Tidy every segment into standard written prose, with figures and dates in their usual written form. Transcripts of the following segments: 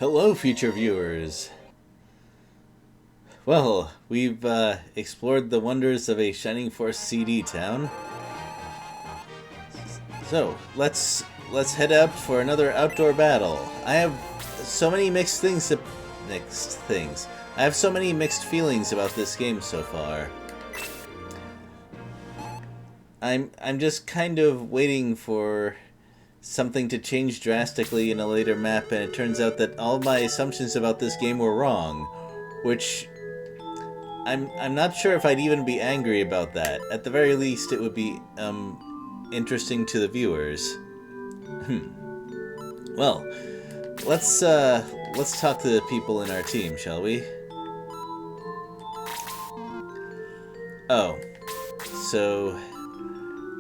Hello, future viewers. Well, we've explored the wonders of a Shining Force CD town. So let's head out for another outdoor battle. I have so many mixed things. I have so many mixed feelings about this game so far. I'm just kind of waiting for something to change drastically in a later map, and it turns out that all my assumptions about this game were wrong, which I'm not sure if I'd even be angry about that. At the very least, it would be interesting to the viewers. Well, let's talk to the people in our team, shall we? Oh, so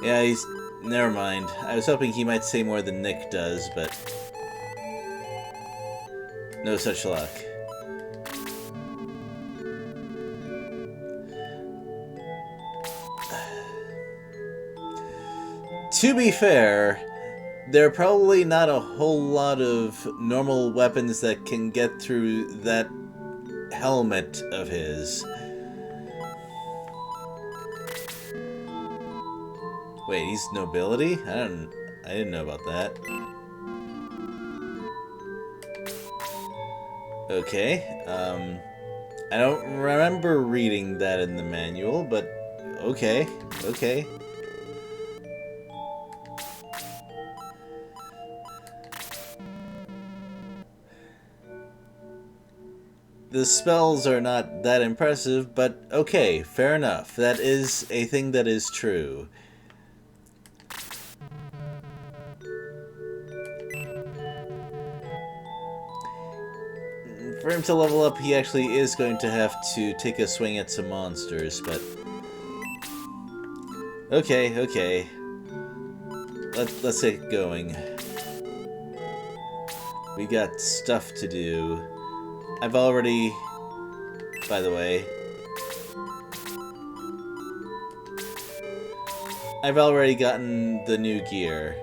yeah, he's never mind. I was hoping he might say more than Nick does, but no such luck. To be fair, there are probably not a whole lot of normal weapons that can get through that helmet of his. Wait, he's nobility? I didn't know about that. Okay, I don't remember reading that in the manual, but okay. The spells are not that impressive, but okay, fair enough. That is a thing that is true. For him to level up, he actually is going to have to take a swing at some monsters, but... Okay. Let's get going. We got stuff to do. I've already... By the way... I've already gotten the new gear.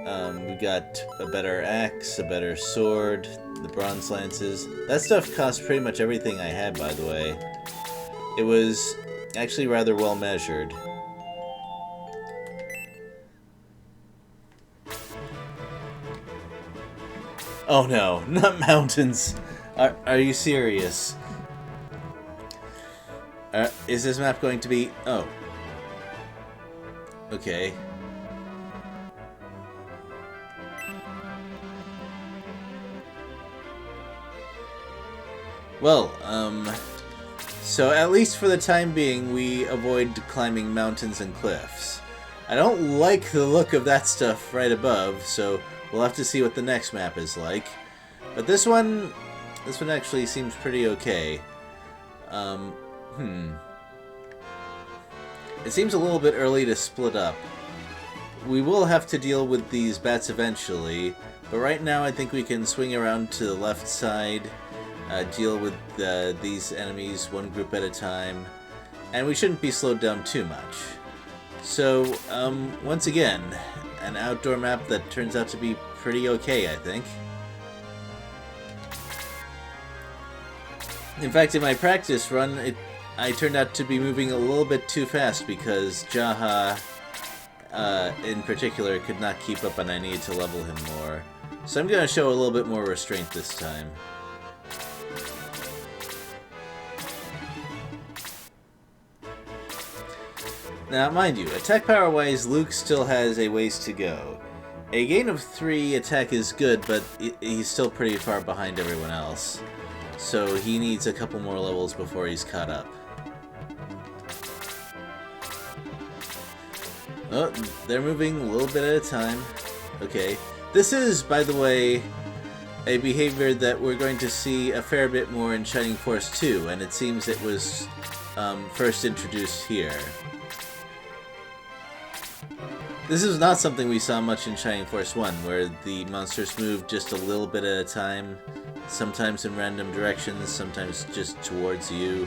We got a better axe, a better sword, the bronze lances. That stuff cost pretty much everything I had, by the way. It was actually rather well measured. Oh no, not mountains! Are you serious? Is this map going to be... Oh. Okay. Well, so at least for the time being, we avoid climbing mountains and cliffs. I don't like the look of that stuff right above, so we'll have to see what the next map is like. But this one actually seems pretty okay. It seems a little bit early to split up. We will have to deal with these bats eventually, but right now I think we can swing around to the left side, deal with these enemies one group at a time, and we shouldn't be slowed down too much. So, once again, an outdoor map that turns out to be pretty okay, I think. In fact, in my practice run, I turned out to be moving a little bit too fast because Jaha, in particular, could not keep up and I needed to level him more. So I'm going to show a little bit more restraint this time. Now, mind you, attack power-wise, Luke still has a ways to go. A gain of 3 attack is good, but he's still pretty far behind everyone else. So he needs a couple more levels before he's caught up. Oh, they're moving a little bit at a time. Okay. This is, by the way, a behavior that we're going to see a fair bit more in Shining Force 2, and it seems it was first introduced here. This is not something we saw much in Shining Force 1, where the monsters move just a little bit at a time, sometimes in random directions, sometimes just towards you.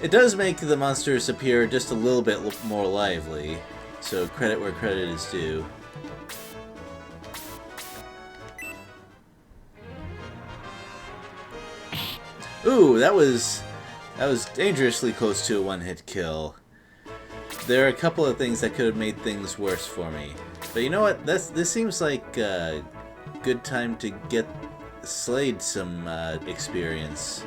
It does make the monsters appear just a little bit more lively, so credit where credit is due. Ooh, that was dangerously close to a one-hit kill. There are a couple of things that could have made things worse for me. But you know what? This seems like a good time to get Slade some experience.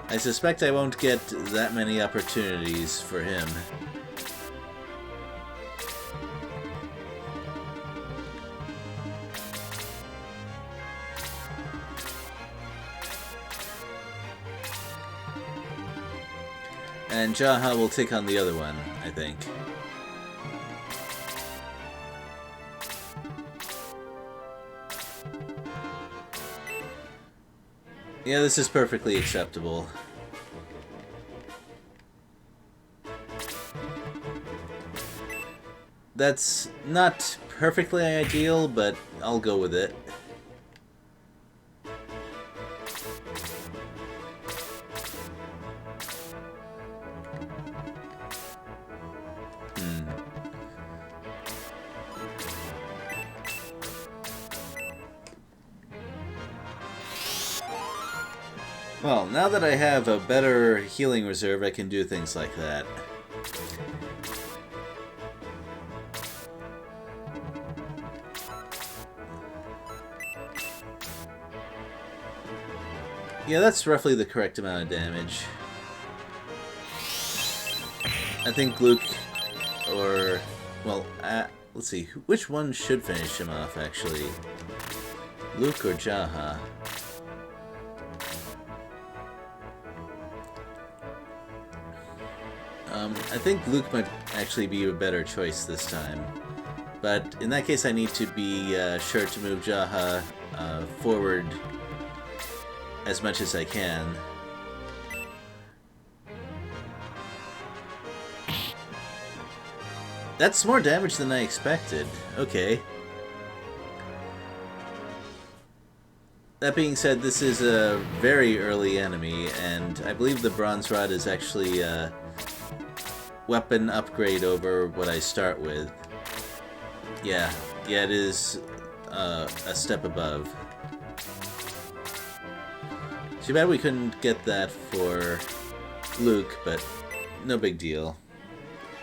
I suspect I won't get that many opportunities for him. And Jaha will take on the other one, I think. Yeah, this is perfectly acceptable. That's not perfectly ideal, but I'll go with it. Well, now that I have a better healing reserve, I can do things like that. Yeah, that's roughly the correct amount of damage. I think Luke, or... well, let's see, which one should finish him off, actually? Luke or Jaha? I think Luke might actually be a better choice this time. But in that case, I need to be sure to move Jaha forward as much as I can. That's more damage than I expected. Okay. That being said, this is a very early enemy, and I believe the Bronze Rod is actually a weapon upgrade over what I start with. Yeah, it is a step above. Too bad we couldn't get that for Luke, but no big deal.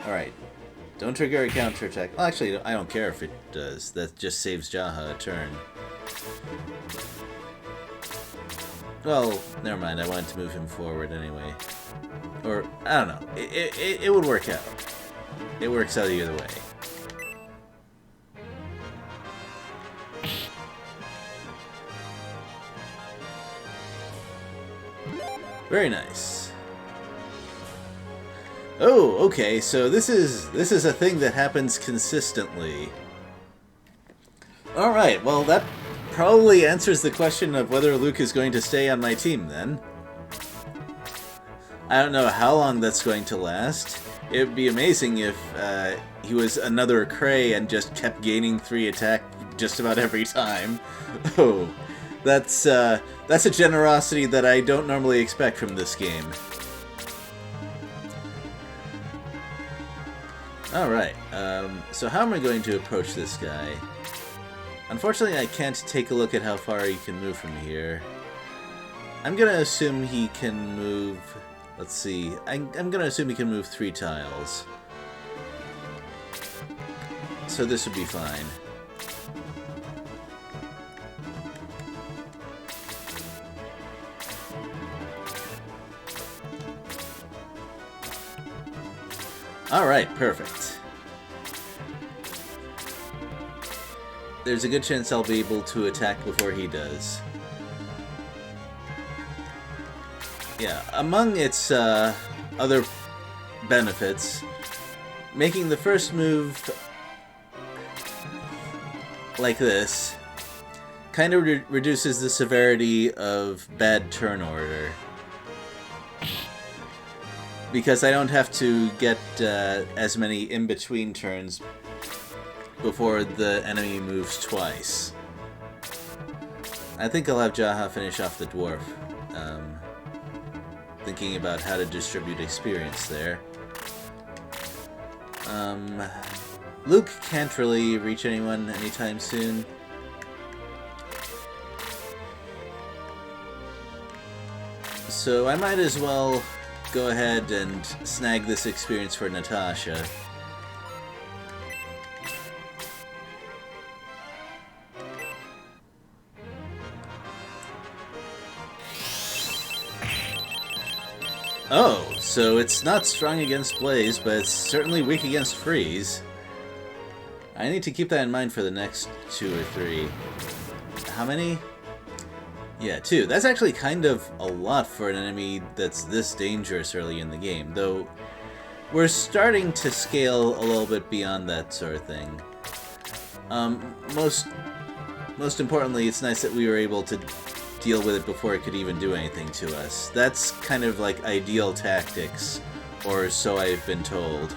Alright. Don't trigger a counterattack. Well, actually, I don't care if it does. That just saves Jaha a turn. Well, never mind. I wanted to move him forward anyway. Or, I don't know. It would work out. It works out either way. Very nice. Oh, okay, so this is a thing that happens consistently. Alright, well that probably answers the question of whether Luke is going to stay on my team then. I don't know how long that's going to last. It would be amazing if he was another Cray and just kept gaining 3 attack just about every time. Oh, that's a generosity that I don't normally expect from this game. Alright, so how am I going to approach this guy? Unfortunately, I can't take a look at how far he can move from here. I'm gonna assume he can move... let's see, I'm gonna assume he can move 3 tiles. So this would be fine. Alright, perfect. There's a good chance I'll be able to attack before he does. Yeah, among its other benefits, making the first move like this kind of reduces the severity of bad turn order. Because I don't have to get as many in-between turns before the enemy moves twice. I think I'll have Jaha finish off the dwarf. Thinking about how to distribute experience there. Luke can't really reach anyone anytime soon. So I might as well go ahead and snag this experience for Natasha. Oh, so it's not strong against Blaze, but it's certainly weak against Freeze. I need to keep that in mind for the next 2 or 3. How many? Yeah, 2. That's actually kind of a lot for an enemy that's this dangerous early in the game, though we're starting to scale a little bit beyond that sort of thing. Most importantly, it's nice that we were able to deal with it before it could even do anything to us. That's kind of like ideal tactics, or so I've been told.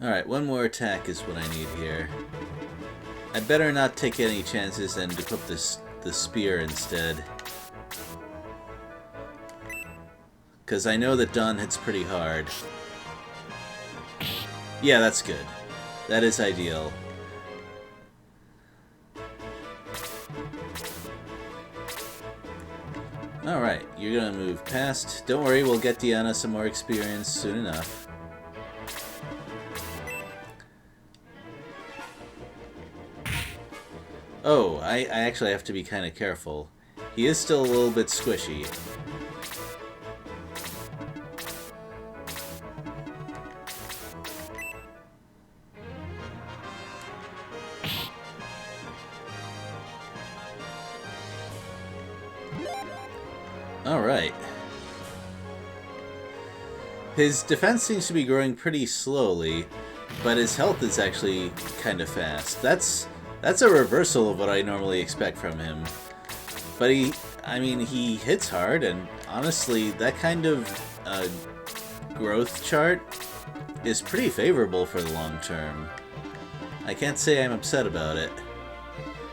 Alright, one more attack is what I need here. I'd better not take any chances and equip the spear instead. Because I know that Dawn hits pretty hard. Yeah, that's good. That is ideal. Alright, you're gonna move past. Don't worry, we'll get Deanna some more experience soon enough. Oh, I actually have to be kind of careful. He is still a little bit squishy. Alright. His defense seems to be growing pretty slowly, but his health is actually kind of fast. That's a reversal of what I normally expect from him. But he hits hard, and honestly, that kind of growth chart is pretty favorable for the long term. I can't say I'm upset about it.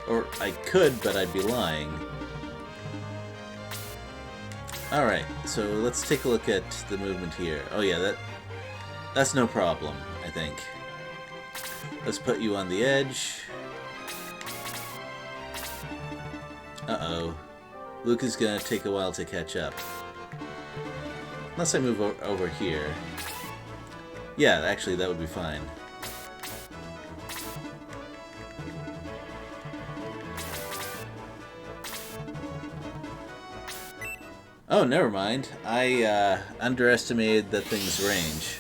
Or I could, but I'd be lying. Alright, so let's take a look at the movement here. Oh yeah, that's no problem, I think. Let's put you on the edge. Uh-oh. Luke is gonna take a while to catch up. Unless I move over here. Yeah, actually, that would be fine. Oh, never mind. I underestimated that thing's range.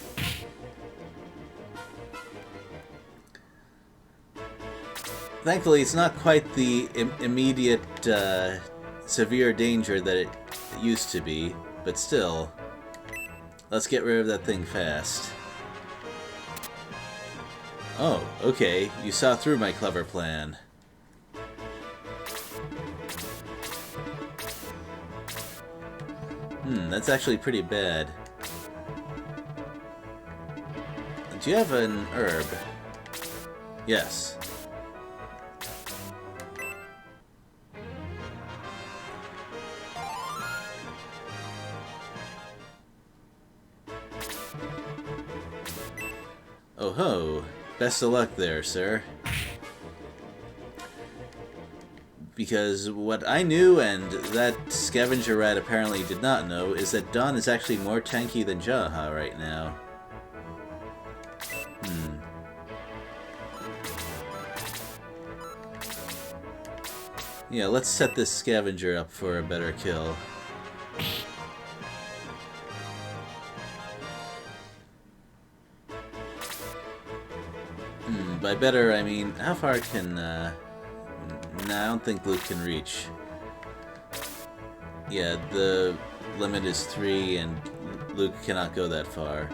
Thankfully, it's not quite the immediate, severe danger that it used to be, but still, let's get rid of that thing fast. Oh, okay, you saw through my clever plan. That's actually pretty bad. Do you have an herb? Yes. Oh ho! Best of luck there, sir. Because what I knew, and that scavenger rat apparently did not know, is that Dawn is actually more tanky than Jaha right now. Yeah, let's set this scavenger up for a better kill. By better, I mean, how far can, Nah, I don't think Luke can reach. Yeah, the limit is 3, and Luke cannot go that far.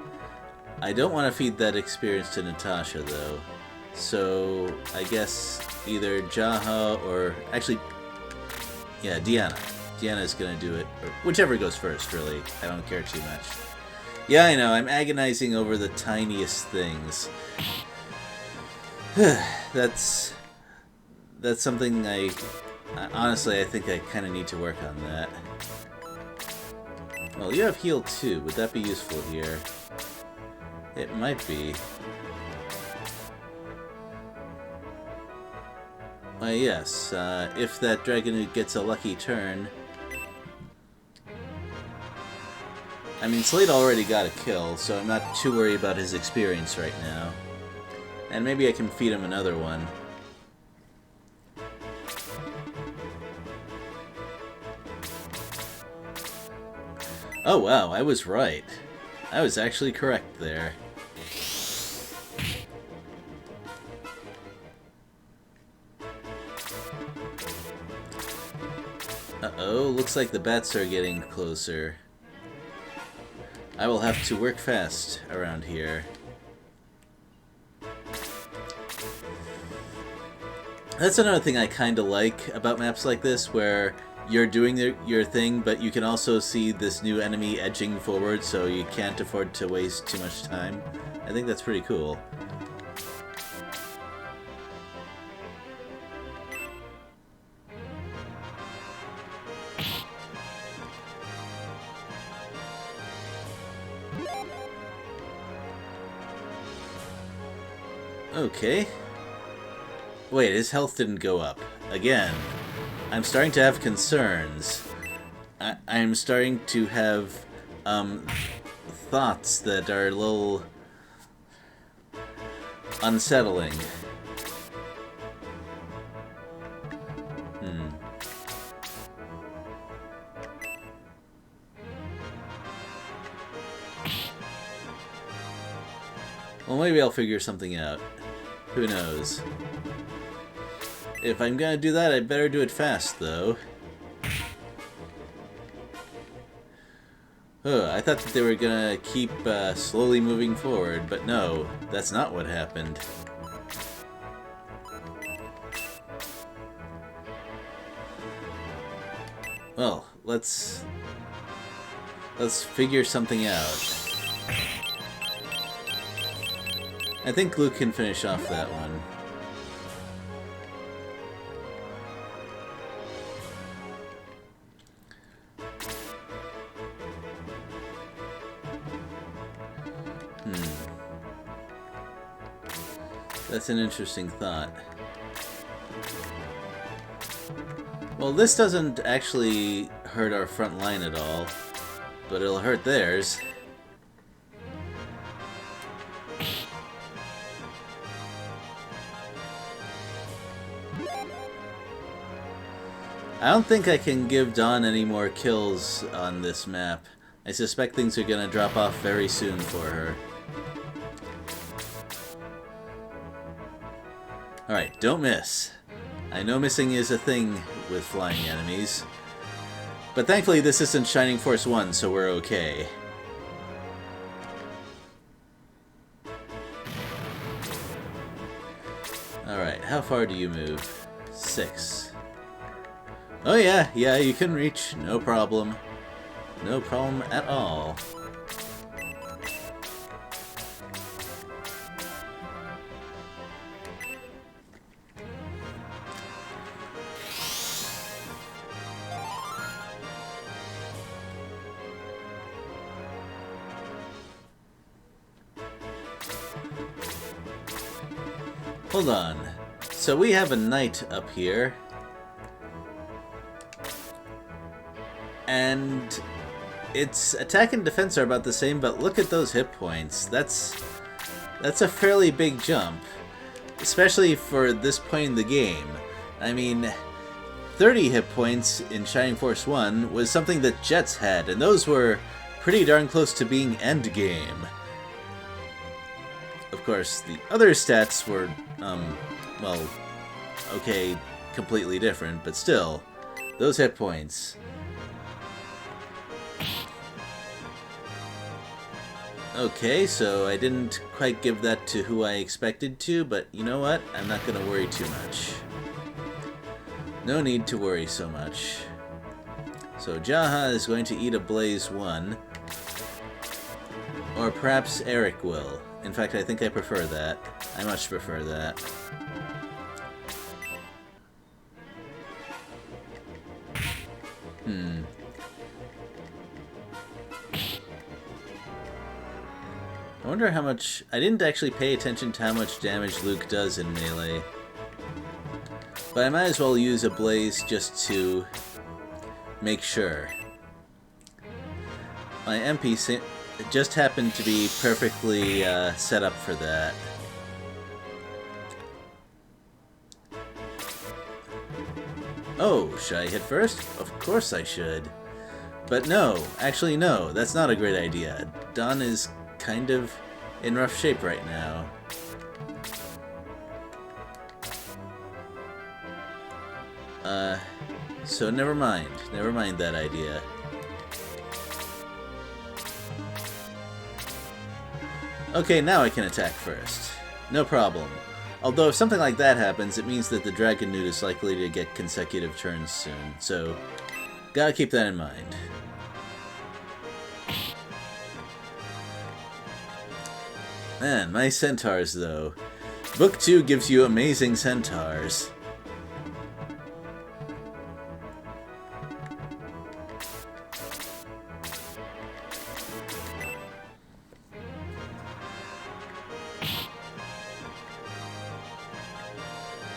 I don't want to feed that experience to Natasha, though. So, I guess either Jaha or... Actually, yeah, Deanna. Deanna's gonna do it. Or whichever goes first, really. I don't care too much. Yeah, I know, I'm agonizing over the tiniest things. That's something honestly, I think I kind of need to work on that. Well, you have heal too. Would that be useful here? It might be. Why, yes, if that Dragonoot gets a lucky turn... I mean, Slade already got a kill, so I'm not too worried about his experience right now. And maybe I can feed him another one. Oh wow, I was right. I was actually correct there. Uh-oh, looks like the bats are getting closer. I will have to work fast around here. That's another thing I kind of like about maps like this, where you're doing your thing, but you can also see this new enemy edging forward, so you can't afford to waste too much time. I think that's pretty cool. Okay. Wait, his health didn't go up. Again. I'm starting to have concerns. I'm starting to have, thoughts that are a little unsettling. Well, maybe I'll figure something out. Who knows? If I'm gonna do that, I better do it fast, though. I thought that they were gonna keep slowly moving forward, but no, that's not what happened. Well, let's figure something out. I think Luke can finish off that one. That's an interesting thought. Well, this doesn't actually hurt our front line at all, but it'll hurt theirs. I don't think I can give Dawn any more kills on this map. I suspect things are gonna drop off very soon for her. Alright, don't miss. I know missing is a thing with flying enemies. But thankfully this isn't Shining Force 1, so we're okay. Alright, how far do you move? 6. Oh yeah, you can reach. No problem. No problem at all. Hold on. So we have a knight up here. And its attack and defense are about the same, but look at those hit points. That's a fairly big jump, especially for this point in the game. I mean, 30 hit points in Shining Force 1 was something that Jets had, and those were pretty darn close to being endgame. Of course, the other stats were, well, okay, completely different, but still, those hit points. Okay, so I didn't quite give that to who I expected to, but you know what? I'm not gonna worry too much. No need to worry so much. So Jaha is going to eat a Blaze 1. Or perhaps Eric will. In fact, I think I prefer that. I much prefer that. I wonder how much... I didn't actually pay attention to how much damage Luke does in melee. But I might as well use a blaze just to make sure. My MP just happened to be perfectly set up for that. Oh, should I hit first? Of course I should. But no, actually no, that's not a great idea. Don is kind of in rough shape right now. So never mind that idea. Okay, now I can attack first. No problem. Although if something like that happens, it means that the Dragon Newt is likely to get consecutive turns soon, so gotta keep that in mind. Man, my centaurs though. Book 2 gives you amazing centaurs.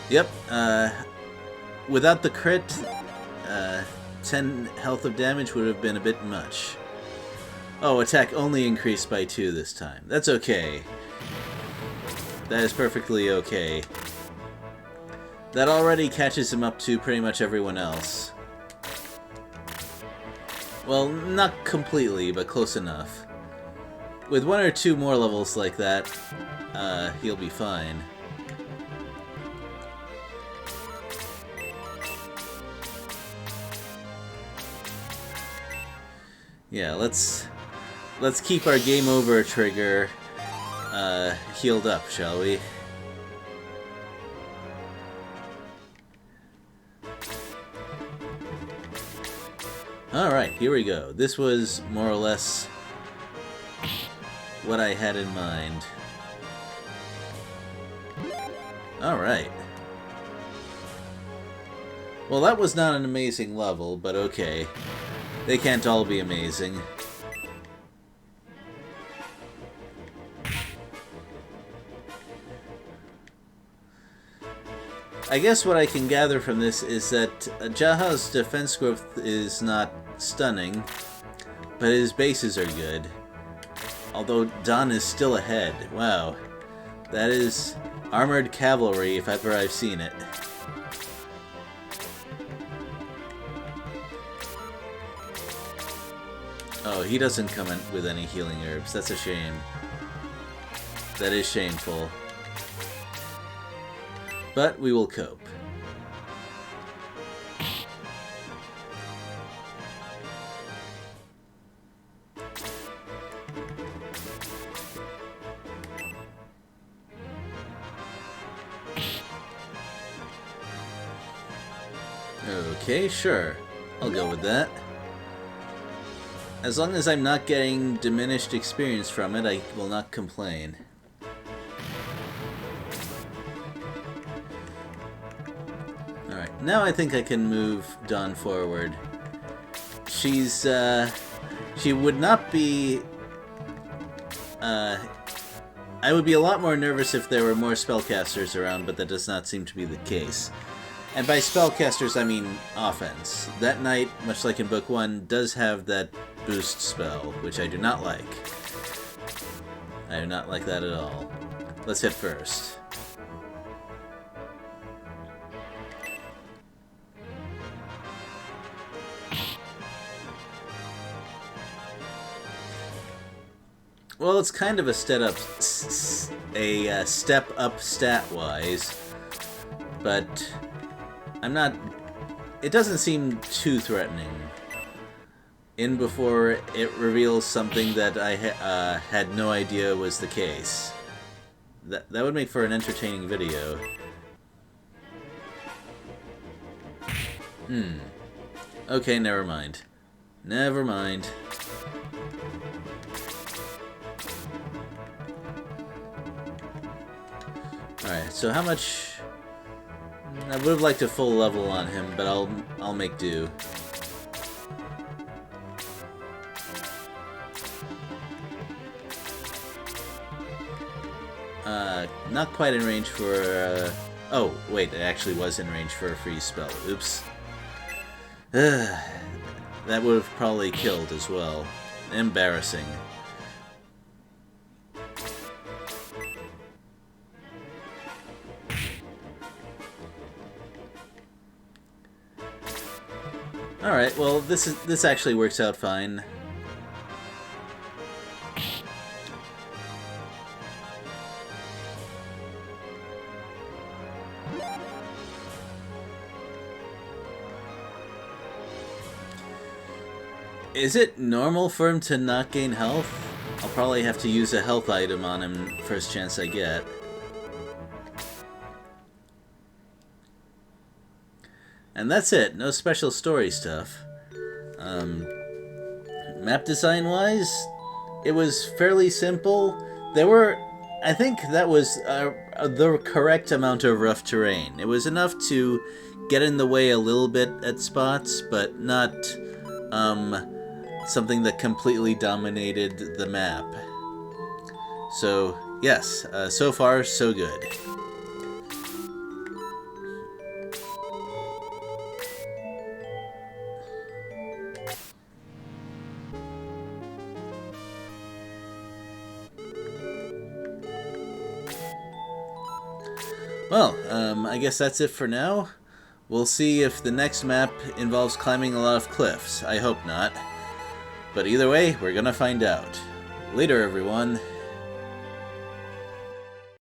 Yep, without the crit, 10 health of damage would have been a bit much. Oh, attack only increased by 2 this time. That's okay. That is perfectly okay. That already catches him up to pretty much everyone else. Well, not completely, but close enough. With 1 or 2 more levels like that, he'll be fine. Yeah, let's keep our game over trigger healed up, shall we? Alright, here we go. This was more or less what I had in mind. Alright. Well, that was not an amazing level, but okay. They can't all be amazing. I guess what I can gather from this is that Jaha's defense growth is not stunning, but his bases are good. Although Don is still ahead. Wow. That is armored cavalry if ever I've seen it. Oh, he doesn't come in with any healing herbs. That's a shame. That is shameful. But we will cope. Okay, sure. I'll go with that. As long as I'm not getting diminished experience from it, I will not complain. Alright, now I think I can move Dawn forward. She's, she would not be... I would be a lot more nervous if there were more spellcasters around, but that does not seem to be the case. And by spellcasters, I mean offense. That knight, much like in Book 1, does have that boost spell, which I do not like. I do not like that at all. Let's hit first. Well, it's kind of a step up stat-wise, but I'm not... It doesn't seem too threatening. In before it reveals something that I had no idea was the case. That would make for an entertaining video. Okay, never mind. Never mind. Alright, so how much... I would have liked a full level on him, but I'll make do. Not quite in range for... Oh, wait, it actually was in range for a freeze spell. Oops. That would have probably killed as well. Embarrassing. Alright, well, this actually works out fine. Is it normal for him to not gain health? I'll probably have to use a health item on him first chance I get. And that's it. No special story stuff. Map design-wise, it was fairly simple. There were... I think that was the correct amount of rough terrain. It was enough to get in the way a little bit at spots, but not... something that completely dominated the map. So, yes, so far, so good. Well, I guess that's it for now. We'll see if the next map involves climbing a lot of cliffs. I hope not. But either way, we're gonna find out. Later, everyone.